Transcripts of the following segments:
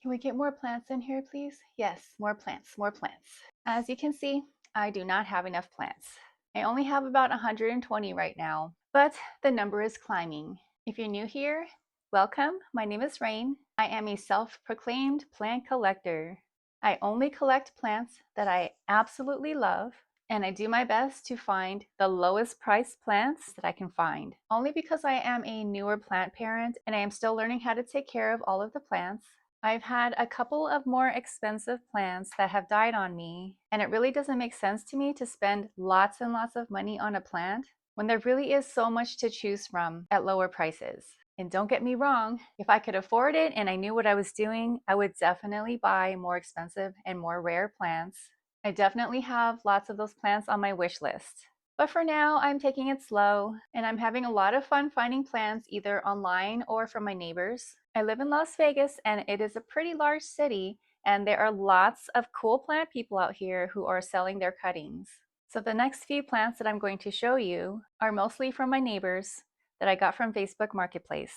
Can we get more plants in here, please? Yes, more plants, more plants. As you can see, I do not have enough plants. I only have about 120 right now, but the number is climbing. If you're new here, welcome. My name is Rane. I am a self-proclaimed plant collector. I only collect plants that I absolutely love, and I do my best to find the lowest priced plants that I can find. Only because I am a newer plant parent and I am still learning how to take care of all of the plants, I've had a couple of more expensive plants that have died on me, and it really doesn't make sense to me to spend lots and lots of money on a plant when there really is so much to choose from at lower prices. And don't get me wrong, if I could afford it and I knew what I was doing, I would definitely buy more expensive and more rare plants. I definitely have lots of those plants on my wish list. But for now, I'm taking it slow, and I'm having a lot of fun finding plants either online or from my neighbors. I live in Las Vegas, and it is a pretty large city, and there are lots of cool plant people out here who are selling their cuttings. So the next few plants that I'm going to show you are mostly from my neighbors that I got from Facebook Marketplace.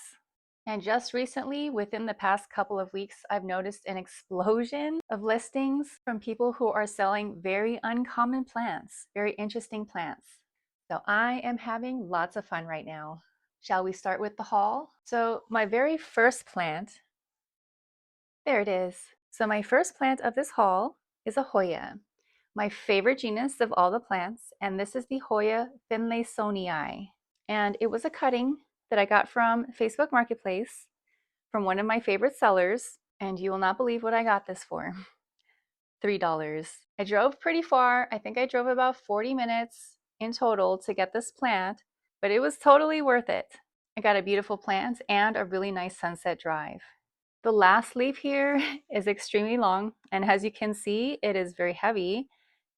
And just recently, within the past couple of weeks, I've noticed an explosion of listings from people who are selling very uncommon plants, very interesting plants. So I am having lots of fun right now. Shall we start with the haul? So my very first plant, there it is. So my first plant of this haul is a Hoya, my favorite genus of all the plants, and this is the Hoya finlaysonii. And it was a cutting that I got from Facebook Marketplace from one of my favorite sellers, and you will not believe what I got this for. $3. I drove pretty far. I think I drove about 40 minutes in total to get this plant, but it was totally worth it. I got a beautiful plant and a really nice sunset drive. The last leaf here is extremely long, and as you can see, it is very heavy,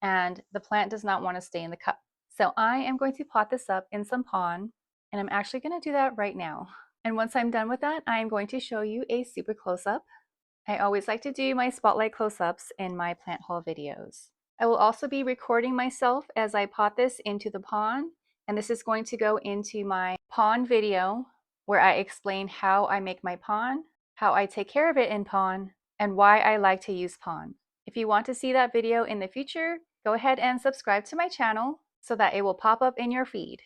and the plant does not want to stay in the cup. So I am going to pot this up in some pon, and I'm actually going to do that right now. And once I'm done with that, I am going to show you a super close-up. I always like to do my spotlight close-ups in my plant haul videos. I will also be recording myself as I pot this into the pon, and this is going to go into my pon video where I explain how I make my pon, how I take care of it in pon, and why I like to use pon. If you want to see that video in the future, go ahead and subscribe to my channel so that it will pop up in your feed.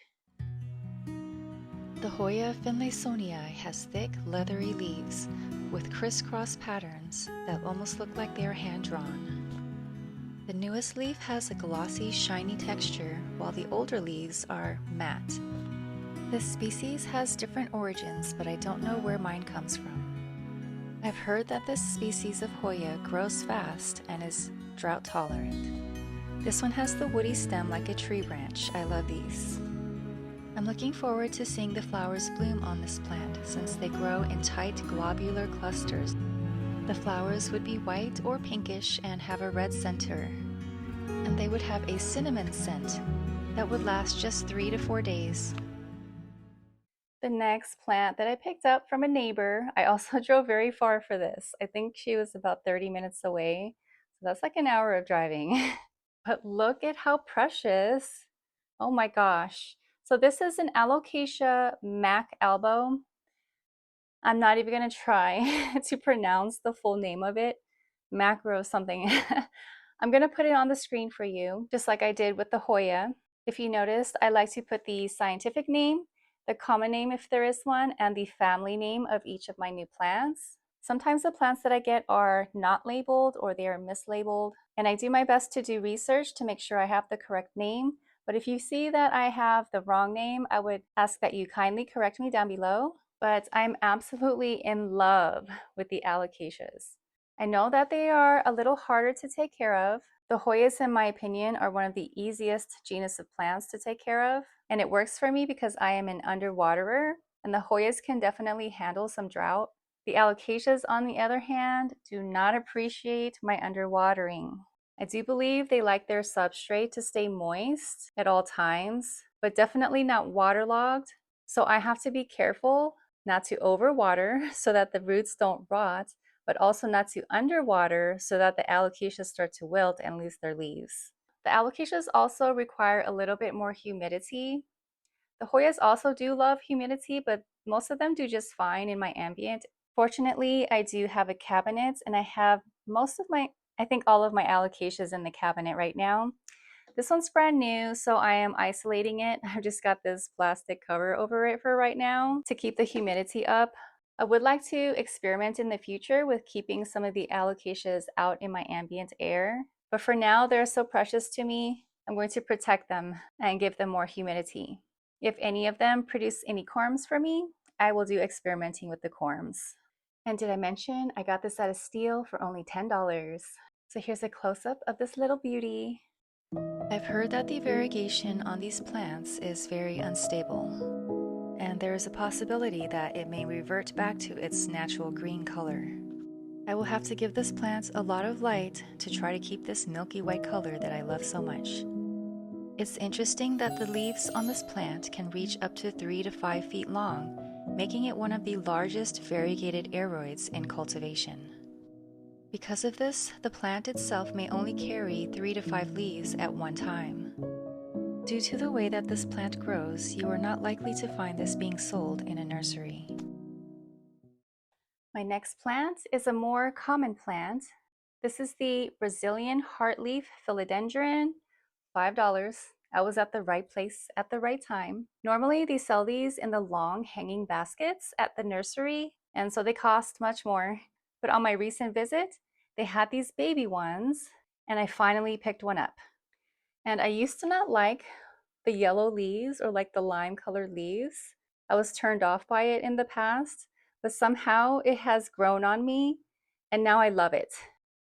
The Hoya finlaysonii has thick, leathery leaves with crisscross patterns that almost look like they are hand-drawn. The newest leaf has a glossy, shiny texture, while the older leaves are matte. This species has different origins, but I don't know where mine comes from. I've heard that this species of Hoya grows fast and is drought tolerant. This one has the woody stem like a tree branch. I love these. I'm looking forward to seeing the flowers bloom on this plant since they grow in tight globular clusters. The flowers would be white or pinkish and have a red center, and they would have a cinnamon scent that would last just 3 to 4 days. The next plant that I picked up from a neighbor, I also drove very far for this. I think she was about 30 minutes away, so that's like an hour of driving. But look at how precious. Oh my gosh. So this is an Alocasia mac alba. I'm not even going to try to pronounce the full name of it. Macro something. I'm going to put it on the screen for you, just like I did with the Hoya. If you noticed, I like to put the scientific name, the common name if there is one, and the family name of each of my new plants. Sometimes the plants that I get are not labeled or they are mislabeled, and I do my best to do research to make sure I have the correct name. But if you see that I have the wrong name, I would ask that you kindly correct me down below. But I'm absolutely in love with the alocasias. I know that they are a little harder to take care of. The Hoyas, in my opinion, are one of the easiest genus of plants to take care of. And it works for me because I am an underwaterer, and the Hoyas can definitely handle some drought. The alocasias, on the other hand, do not appreciate my underwatering. I do believe they like their substrate to stay moist at all times, but definitely not waterlogged. So I have to be careful not to overwater so that the roots don't rot, but also not to underwater so that the alocasias start to wilt and lose their leaves. The alocasias also require a little bit more humidity. The Hoyas also do love humidity, but most of them do just fine in my ambient Fortunately, I do have a cabinet and I have I think all of my alocasias in the cabinet right now. This one's brand new, so I am isolating it. I've just got this plastic cover over it for right now to keep the humidity up. I would like to experiment in the future with keeping some of the alocasias out in my ambient air, but for now they're so precious to me. I'm going to protect them and give them more humidity. If any of them produce any corms for me, I will do experimenting with the corms. And did I mention I got this at a steal for only $10? So here's a close-up of this little beauty. I've heard that the variegation on these plants is very unstable, and there is a possibility that it may revert back to its natural green color. I will have to give this plant a lot of light to try to keep this milky white color that I love so much. It's interesting that the leaves on this plant can reach up to 3 to 5 feet long, making it one of the largest variegated aroids in cultivation. Because of this, the plant itself may only carry 3 to 5 leaves at one time. Due to the way that this plant grows, you are not likely to find this being sold in a nursery. My next plant is a more common plant. This is the Brazilian Heartleaf philodendron, $5. I was at the right place at the right time. Normally, they sell these in the long hanging baskets at the nursery, and so they cost much more. But on my recent visit, they had these baby ones, and I finally picked one up. And I used to not like the yellow leaves or like the lime colored leaves. I was turned off by it in the past, but somehow it has grown on me, and now I love it.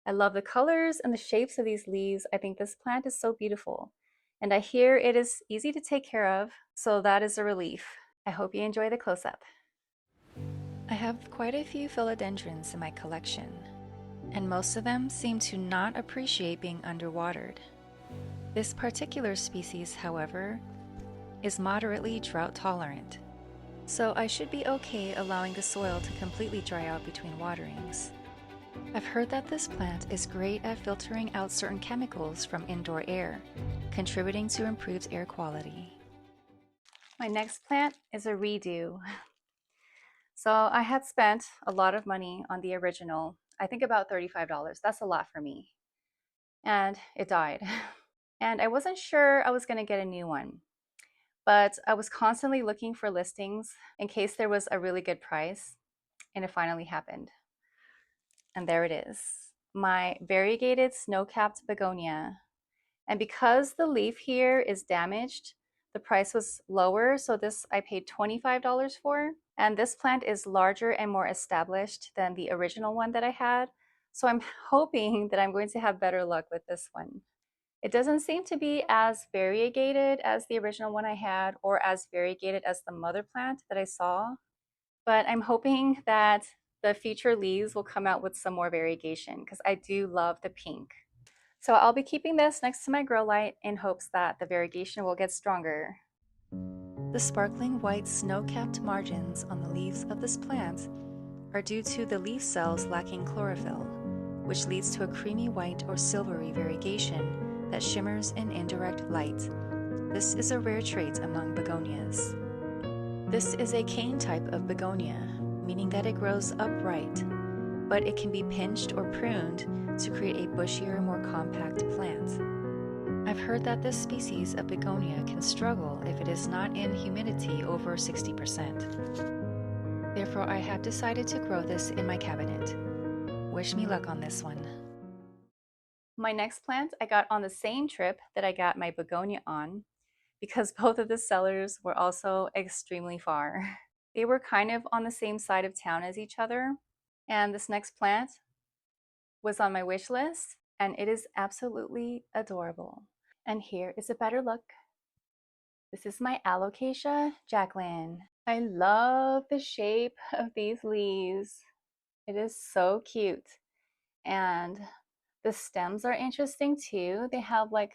I love the colors and the shapes of these leaves. I think this plant is so beautiful. And I hear it is easy to take care of, so that is a relief. I hope you enjoy the close-up. I have quite a few philodendrons in my collection, and most of them seem to not appreciate being underwatered. This particular species, however, is moderately drought tolerant, so I should be okay allowing the soil to completely dry out between waterings. I've heard that this plant is great at filtering out certain chemicals from indoor air, contributing to improved air quality. My next plant is a redo. So I had spent a lot of money on the original, I think about $35. That's a lot for me. And it died. And I wasn't sure I was going to get a new one, but I was constantly looking for listings in case there was a really good price, and it finally happened. And there it is, my variegated snow-capped begonia. And because the leaf here is damaged, the price was lower, so this I paid $25 for. And this plant is larger and more established than the original one that I had, so I'm hoping that I'm going to have better luck with this one. It doesn't seem to be as variegated as the original one I had, or as variegated as the mother plant that I saw, but I'm hoping that the future leaves will come out with some more variegation because I do love the pink. So I'll be keeping this next to my grow light in hopes that the variegation will get stronger. The sparkling white snow-capped margins on the leaves of this plant are due to the leaf cells lacking chlorophyll, which leads to a creamy white or silvery variegation that shimmers in indirect light. This is a rare trait among begonias. This is a cane type of begonia, meaning that it grows upright, but it can be pinched or pruned to create a bushier, more compact plant. I've heard that this species of begonia can struggle if it is not in humidity over 60%. Therefore, I have decided to grow this in my cabinet. Wish me luck on this one. My next plant I got on the same trip that I got my begonia on, because both of the sellers were also extremely far. They were kind of on the same side of town as each other, and this next plant was on my wish list, and it is absolutely adorable. And here is a better look. This is my Alocasia jacklyn. I love the shape of these leaves. It is so cute. And the stems are interesting too. They have like,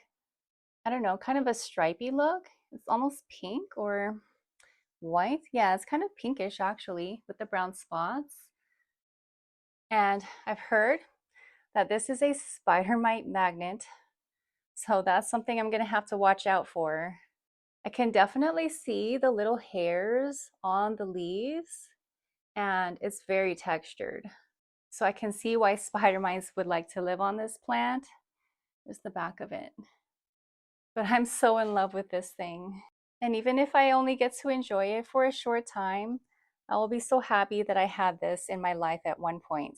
I don't know, kind of a stripy look. It's almost pink or white. Yeah, it's kind of pinkish actually with the brown spots. And I've heard that this is a spider mite magnet, so that's something I'm gonna have to watch out for. I can definitely see the little hairs on the leaves, and it's very textured. So I can see why spider mites would like to live on this plant. There's the back of it. But I'm so in love with this thing. And even if I only get to enjoy it for a short time, I will be so happy that I had this in my life at one point.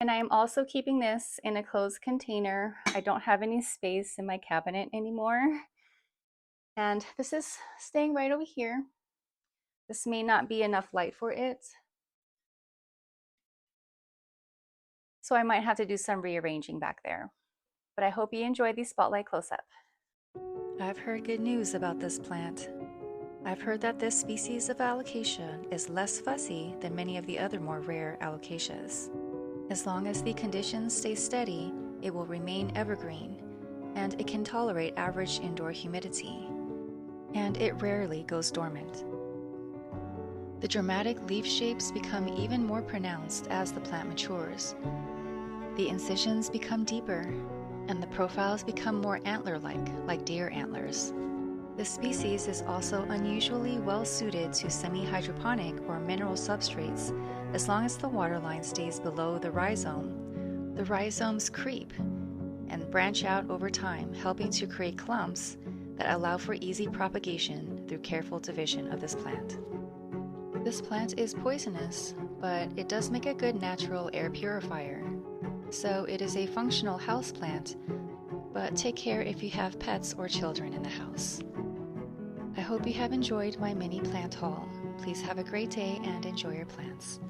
And I am also keeping this in a closed container. I don't have any space in my cabinet anymore. And this is staying right over here. This may not be enough light for it, so I might have to do some rearranging back there. But I hope you enjoyed the spotlight close-up. I've heard good news about this plant. I've heard that this species of Alocasia is less fussy than many of the other more rare Alocasias. As long as the conditions stay steady, it will remain evergreen, and it can tolerate average indoor humidity, and it rarely goes dormant. The dramatic leaf shapes become even more pronounced as the plant matures. The incisions become deeper, and the profiles become more antler-like, like deer antlers. This species is also unusually well suited to semi-hydroponic or mineral substrates as long as the waterline stays below the rhizome. The rhizomes creep and branch out over time, helping to create clumps that allow for easy propagation through careful division of this plant. This plant is poisonous, but it does make a good natural air purifier. So it is a functional houseplant, but take care if you have pets or children in the house. I hope you have enjoyed my mini plant haul. Please have a great day and enjoy your plants.